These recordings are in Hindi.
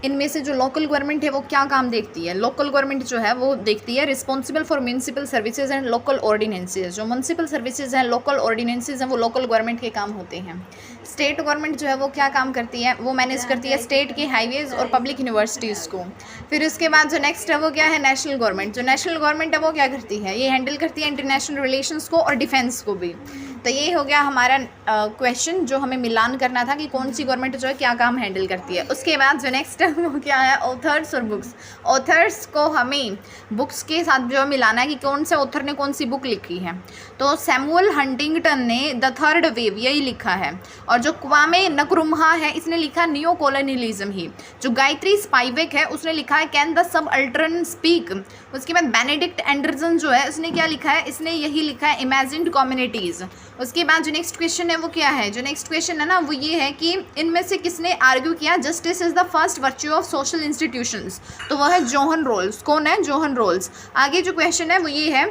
इनमें से जो लोकल गवर्नमेंट है वो क्या काम देखती है? लोकल गवर्नमेंट जो है वो देखती है responsible for municipal services and local ordinances. जो म्यूनसिपल सर्विसेज हैं, लोकल ऑर्डिनेंसेज हैं, वो लोकल गवर्नमेंट के काम होते हैं। स्टेट गवर्नमेंट जो है वो क्या काम करती है? वो मैनेज करती है स्टेट के हाईवेज़ और पब्लिक यूनिवर्सिटीज़ को। फिर उसके बाद जो नेक्स्ट है वो क्या है? National government. जो नेशनल गवर्नमेंट है वो क्या करती है? ये हैंडल करती है इंटरनेशनल रिलेशंस को और डिफेंस को भी। तो ये हो गया हमारा क्वेश्चन जो हमें मिलान करना था कि कौन सी गवर्नमेंट जो है क्या काम हैंडल करती है। उसके बाद जो नेक्स्ट है वो क्या है? ऑथर्स और बुक्स। ऑथर्स को हमें बुक्स के साथ जो मिलाना है कि कौन से ऑथर ने कौन सी बुक लिखी है। तो सैमुअल हंटिंगटन ने द थर्ड वेव यही लिखा है, और जो क्वामे नक्रुमहा है इसने लिखा नियो कॉलोनियलिज्म ही। जो गायत्री स्पाइवेक है उसने लिखा है कैन द सबअल्टरन स्पीक। उसके बाद बेनेडिक्ट एंडरसन जो है उसने क्या लिखा है? इसने यही लिखा है इमेजिन्ड कम्युनिटीज़। उसके बाद जो नेक्स्ट क्वेश्चन है वो क्या है? जो नेक्स्ट क्वेश्चन है ना वो ये है कि इनमें से किसने आर्ग्यू किया justice is the first virtue of social institutions. तो वह है जोहन रोल्स। कौन है? John Rawls. आगे जो क्वेश्चन है वो ये है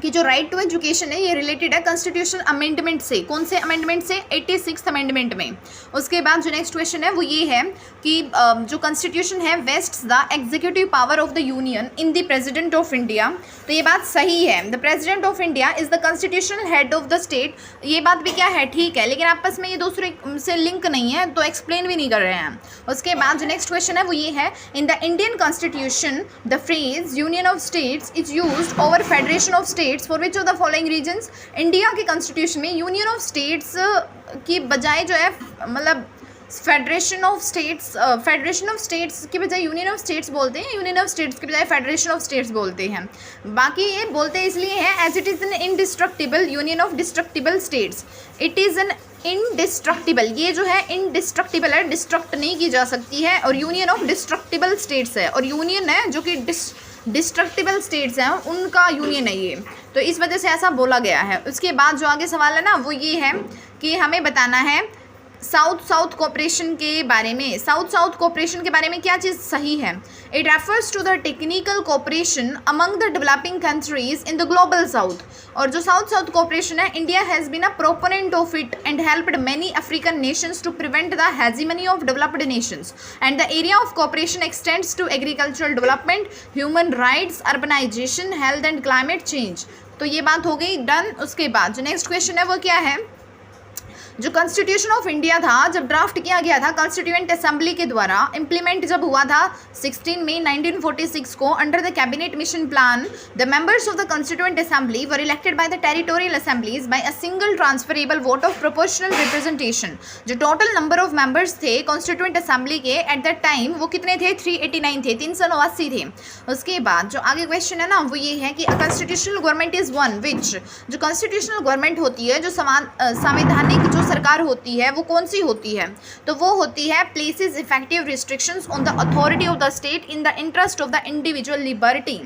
कि जो राइट टू एजुकेशन है ये रिलेटेड है कॉन्स्टिट्यूशन अमेंडमेंट से। कौन से अमेंडमेंट से? 86th अमेंडमेंट में। उसके बाद जो नेक्स्ट क्वेश्चन है वो ये है कि जो कॉन्स्टिट्यूशन है wastes the executive power of the union in the president of India. तो ये बात सही है। The president of India is the constitutional head of the state. ये बात भी क्या है? ठीक है, लेकिन आपस में ये दूसरे से लिंक नहीं है तो एक्सप्लेन भी नहीं कर रहे हैं। उसके बाद जो नेक्स्ट क्वेश्चन है वो ये है in the Indian constitution the phrase union of states is used over federation of states for which of the following reasons. India के कॉन्स्टिट्यूशन में यूनियन ऑफ स्टेट्स की बजाय जो है मतलब फेडरेशन ऑफ स्टेट्स की बजाय यूनियन ऑफ स्टेट्स बोलते हैं, यूनियन ऑफ स्टेट्स की बजाय फेडरेशन ऑफ स्टेट्स बोलते हैं। बाकी ये बोलते इसलिए हैं as it is an indestructible union of destructible states. It is an indestructible, ये जो है इनडिस्ट्रक्टिबल है, डिस्ट्रक्ट नहीं की जा सकती है, और यूनियन ऑफ डिस्ट्रक्टिबल स्टेट्स है, और यूनियन है जो कि डिस्ट्रक्टिबल स्टेट्स हैं उनका यूनियन है ये, तो इस वजह से ऐसा बोला गया है। उसके बाद जो आगे सवाल है ना वो ये है कि हमें बताना है साउथ कोऑपरेशन के बारे में। साउथ कोऑपरेशन के बारे में क्या चीज़ सही है? It refers to the technical cooperation among the developing countries in the global south. और जो साउथ कोऑपरेशन है India has been a proponent of it and helped many African nations to prevent the hegemony of developed nations and the area of cooperation extends to agricultural development, human rights, urbanisation, health and climate change. तो ये बात हो गई डन। उसके बाद जो नेक्स्ट क्वेश्चन है वो क्या है? जो कॉन्स्टिट्यूशन ऑफ इंडिया था जब ड्राफ्ट किया गया था कॉन्स्टिट्यूएंट असेंबली के द्वारा, इम्प्लीमेंट जब हुआ था 16 मई 1946 को under the cabinet mission plan, the members of the constituent assembly were elected by the territorial assemblies by a single transferable vote of proportional representation. जो टोटल नंबर ऑफ मेंबर्स थे कॉन्स्टिट्यूएंट असेंबली के एट दैट टाइम वो कितने थे? 389 थे, 389 थे। उसके बाद जो आगे क्वेश्चन है ना वो ये है कि constitutional government is one which. जो कॉन्स्टिट्यूशनल गवर्नमेंट होती है, जो संवैधानिक जो सरकार होती है वो कौन सी होती है? तो वो होती है places effective restrictions on the authority of the state in the interest of the individual liberty.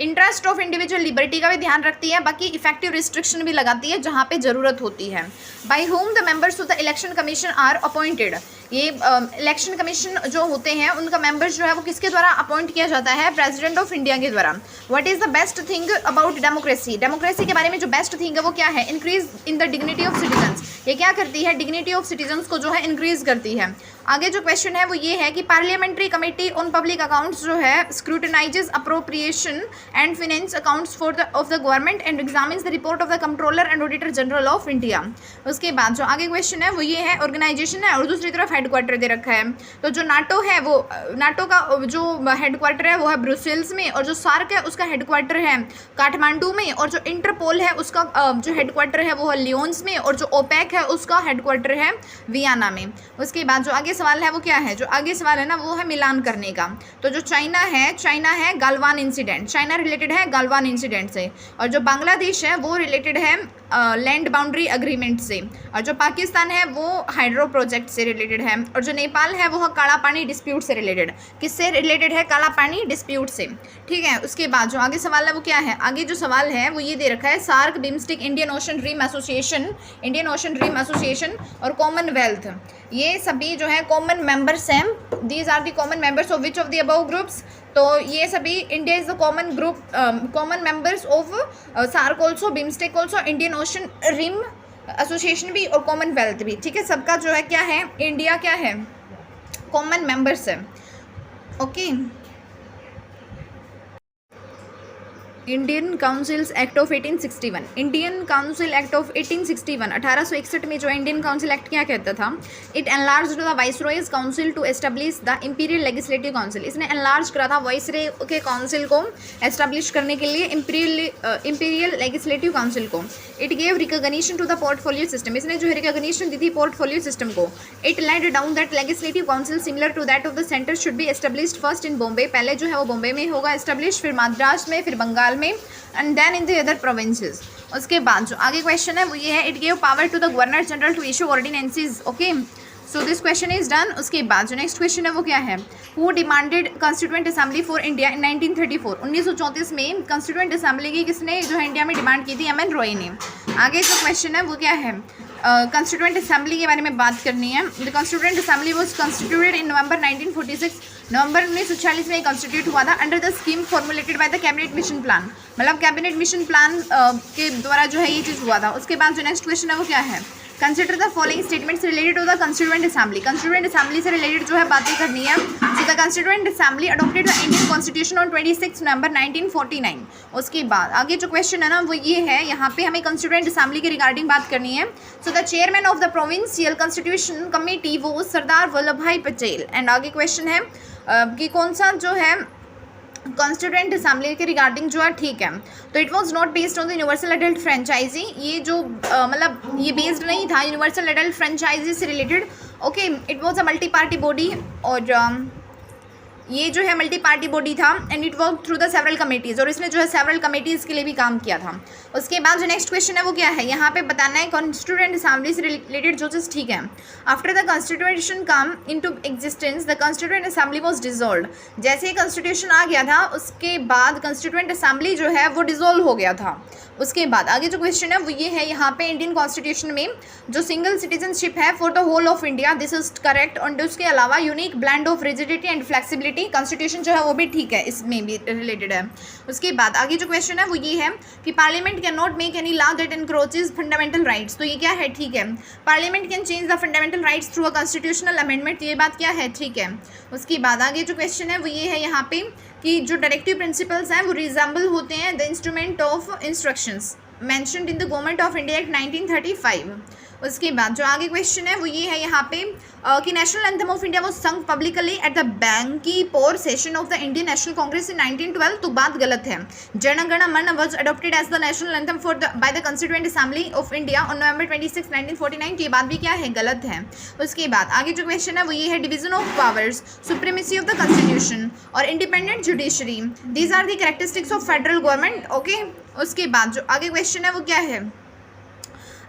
Interest of individual liberty का भी ध्यान रखती है, बाकी इफेक्टिव रिस्ट्रिक्शन भी लगाती है जहाँ पे ज़रूरत होती है। By whom the members of the election commission are appointed. ये इलेक्शन कमीशन जो होते हैं उनका मेंबर्स जो है वो किसके द्वारा अपॉइंट किया जाता है? प्रेसिडेंट ऑफ इंडिया के द्वारा। What is the best thing about democracy? Democracy के बारे में जो बेस्ट थिंग है वो क्या है? Increase in the dignity of citizens. ये क्या करती है? डिग्निटी ऑफ सिटीजन्स को जो है इंक्रीज करती है। आगे जो क्वेश्चन है वो ये है कि parliamentary committee on public accounts जो है scrutinizes appropriation and finance accounts of the government and examines the report of the controller and auditor general of India. उसके बाद जो आगे क्वेश्चन है वो ये है ऑर्गेनाइजेशन है और दूसरी तरफ हेडक्वार्टर दे रखा है। तो जो नाटो है वो नाटो का जो हेडक्वार्टर है वो है ब्रुसेल्स में, और जो सार्क है उसका हेडक्वार्टर है काठमांडू में, और जो इंटरपोल है उसका जो हेडक्वार्टर है वो है लियोन्स में, और जो ओपेक है उसका हेडक्वार्टर है वियना में। उसके बाद जो आगे सवाल है वो क्या है? जो आगे सवाल है ना वो है मिलान करने का। तो जो चाइना है गालवान इंसिडेंट, चाइना रिलेटेड है गालवान इंसिडेंट से, और जो बांग्लादेश है वो रिलेटेड है लैंड बाउंड्री अग्रीमेंट से, और जो पाकिस्तान है वो हाइड्रो प्रोजेक्ट से रिलेटेड है, और जो नेपाल है वो काला पानी डिस्प्यूट से रिलेटेड। किससे रिलेटेड है? काला पानी डिस्प्यूट से। ठीक है। उसके बाद जो आगे सवाल है वो क्या है? आगे जो सवाल है वो ये दे रखा है SAARC, BIMSTEC, Indian Ocean dream association और कॉमनवेल्थ, ये सभी जो है कॉमन मेंबर्स हैं। These are the common members of which of the above groups? तो ये सभी India is the common group common members of SAARC also, BIMSTEC also, Indian Ocean Rim Association भी और कॉमनवेल्थ भी। ठीक है, सबका जो है क्या है? इंडिया क्या है? कॉमन मेंबर्स है। Okay. Indian councils act of 1861, Indian council act of 1861 1861 में जो इंडियन काउंसिल एक्ट क्या कहता था, it enlarge the viceroy's council to establish the imperial legislative council, इसने एनलार्ज करा था वाइसरॉय के काउंसिल को एस्टेब्लिश करने के लिए इंपीरियल लेजिस्लेटिव काउंसिल को। It gave recognition to the portfolio system, इसने जो रिकॉग्निशन दी थी पोर्टफोलियो सिस्टम को। It laid down that legislative council similar to that of the centre should be established first in Bombay, पहले जो है वो बॉम्बे में होगा एस्टेब्लिश, फिर मद्रास में, फिर बंगाल में, and then in the other provinces. उसके बाद जो आगे क्वेश्चन है वो ये है, it gave power to the governor general to issue ordinances. Okay, so this question is done. उसके बाद जो नेक्स्ट क्वेश्चन है वो क्या है, who demanded constituent assembly for India in 1934, 1934 में कॉन्स्टिट्यूएंट असेंबली की किसने जो है इंडिया में डिमांड की थी, एम.एन. रॉय ने। आगे जो क्वेश्चन है वो क्या है, कॉन्स्टिट्यूएंट असेंबली के बारे में बात करनी है। The constituent assembly was constituted in November 1946, November 1946 में कॉन्स्टिट्यूट हुआ था under the scheme formulated by the cabinet mission plan, मतलब कैबिनेट मिशन प्लान के द्वारा जो है ये चीज़ हुआ था। उसके बाद जो नेक्स्ट क्वेश्चन है वो क्या है, consider the following statements related to the constituent assembly, constituent assembly से रिलेटेड जो है बातें करनी है। So the constituent assembly adopted the Indian constitution on 26 November 1949। उसके बाद आगे जो क्वेश्चन है ना वो ये है, यहाँ पे हमें कॉन्स्टिट्यूएंट असेंबली के रिगार्डिंग बात करनी है। So the chairman of the provincial constitution committee वो सरदार वल्लभ भाई पटेल। एंड आगे क्वेश्चन है कि कौन सा जो है कॉन्स्टिट्यूएंट असेंबली के रिगार्डिंग जो है, ठीक है, तो it was not based on the universal adult franchise, ये जो मतलब ये बेस्ड नहीं था यूनिवर्सल एडल्ट फ्रेंचाइजी से related. Okay, it was a multi party body, और ये जो है मल्टी पार्टी बॉडी था, and it work through the several committees, और इसने जो है सेवरल कमेटीज़ के लिए भी काम किया था। उसके बाद जो नेक्स्ट क्वेश्चन है वो क्या है, यहाँ पे बताना है कॉन्स्टिट्यूएंट असेंबली से रिलेटेड जो चीज़, ठीक है। After the constitution come into existence the constituent assembly was dissolved, जैसे ही कॉन्स्टिट्यूशन आ गया था उसके बाद कॉन्स्टिट्यूएंट असेंबली जो है वो डिसॉल्व हो गया था। उसके बाद आगे जो क्वेश्चन है वो ये है, यहाँ पे इंडियन कॉन्स्टिट्यूशन में जो सिंगल सिटीजनशिप है for the whole of India, this is correct. और उसके अलावा unique blend of rigidity and flexibility, constitution जो है वो भी ठीक है, इसमें भी रिलेटेड है। उसके बाद आगे जो क्वेश्चन है वो ये है कि parliament can not make any law that encroaches fundamental rights, तो ये क्या है, ठीक है, parliament can change the fundamental rights through a constitutional amendment, ये बात क्या है, ठीक है। उसके बाद आगे जो क्वेश्चन है वो ये है यहाँ पे कि जो डायरेक्टिव प्रिंसिपल्स हैं वो रिजेंबल होते हैं the instrument of instructions mentioned in the government of India act 1935। उसके बाद जो आगे क्वेश्चन है वो ये है यहाँ पे कि नेशनल एंथम ऑफ इंडिया वो sung publicly at the Bankipore session of the Indian National Congress in 1912, तो बात गलत है। Jana Gana Mana was adopted as the national anthem for the by the constituent assembly of India on November 26, 1949, तो ये बात भी क्या है, गलत है। उसके बाद आगे जो क्वेश्चन है वो ये है, division of powers, supremacy of the constitution और independent judiciary, these are the characteristics of federal government. Okay, उसके बाद जो आगे क्वेश्चन है वो क्या है,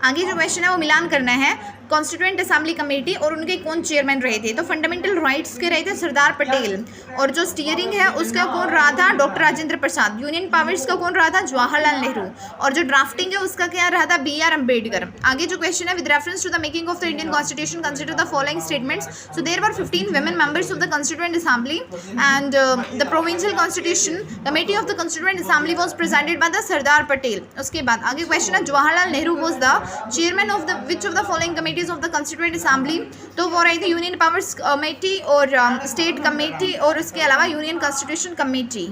आगे जो क्वेश्चन है वो मिलान करना है कॉन्स्टिट्यूएंट असेंबली कमेटी और उनके कौन चेयरमैन रहे थे, तो फंडामेंटल राइट्स के रहे थे सरदार पटेल, और जो स्टीयरिंग है उसका कौन रहा था, doctor Rajendra Prasad. Union powers का कौन रहा था, जवाहरलाल नेहरू, और जो ड्राफ्टिंग है उसका क्या रहा था, बी.आर. अम्बेडकर। आगे जो क्वेश्चन है, with reference to the making of the Indian constitution consider the following statements. So there were 15 women members of the constituent assembly and the provincial constitution committee of the constituent assembly was presided by the Sardar Patel। उसके बाद आगे क्वेश्चन है, Jawaharlal Nehru was the chairman of the which of the following committees of the constituent assembly, तो वो रही थी यूनियन पावर्स कमेटी और स्टेट कमेटी और उसके अलावा यूनियन कॉन्स्टिट्यूशन कमेटी।